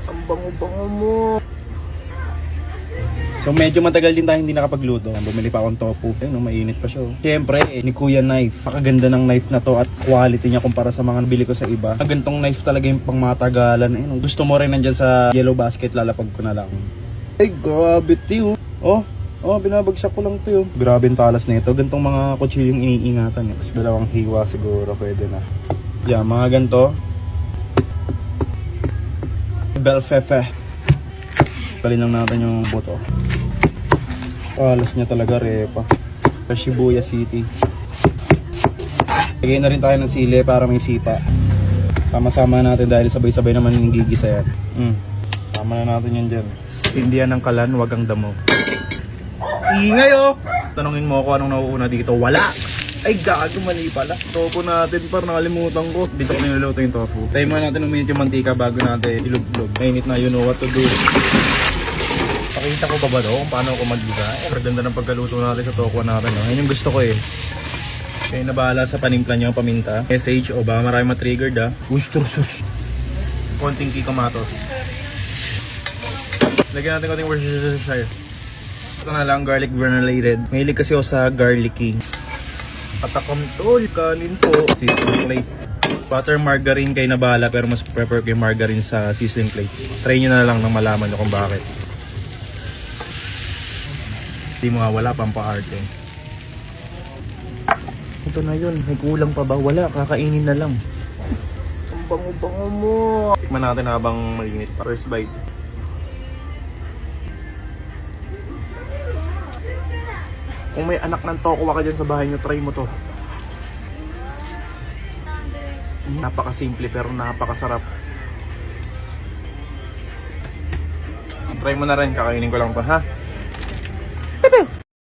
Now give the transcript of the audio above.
Ang bango-bango mo. So medyo matagal din tayo hindi nakapagluto. Bumili pa akong tofu. Ayun, mainit pa siya. Siyempre, ni Kuya Knife. Pakaganda ng knife na to at quality niya kumpara sa mga nabili ko sa iba. Ang gantong knife talaga yung pangmatagalan. Ayun, gusto mo rin nandyan sa yellow basket, lalapag ko na lang. Ay, grabe tiyo. Oh, binabagsak ko lang tiyo. Grabe yung talas na ito. Gantong mga kutsilyong iniingatan. Mas dalawang hiwa siguro, pwede na. Yeah, mga ganto. Bell fefe. Palin lang natin yung buto. Alas niya talaga, repa. Shibuya City. Lagay na rin tayo ng sili para may sipa. Sama-sama natin dahil sabay-sabay naman yung gigisa yan. Sama na natin yan dyan. Indian ng kalan, wag ang damo. Ingay oh! Tanungin mo ako anong nauuna dito. Wala! Ay gago, mali pala. Tofu natin, parang nakalimutan ko. Dito ko niluluto yung tofu. Tayo muna natin uminit yung mantika bago natin iluglog. Mainit na, you know what to do. Pakita ko pa ba kung paano ako mag-iba? Ganda ng pagkaluto natin sa tokwa natin. No? Yan yung gusto ko eh. Kaya nabahala sa panimpla niyo paminta. SH o baka marami matriggered ah. Worcester sauce. Konting kikamatos. Lagyan natin konting Worcestershire. Ito na lang, garlic granulated. Mahilig kasi ako sa garlicky. Atakam tol, kanin po. Seasoning plate. Butter margarine kayo na bahala pero mas prefer ko yung margarine sa seasoning plate. Try nyo na lang nang malaman nyo kung bakit. Hindi mo nga wala pang pa-arte. Ito na yun, may kulang pa ba? Wala, kakainin na lang. Ang bango-bango mo. Tikman natin habang malinit. First bite. Kung may anak ng tokwa ka dyan sa bahay nyo, try mo to. Napakasimple pero napakasarap. Try mo na rin, kakainin ko lang to ha.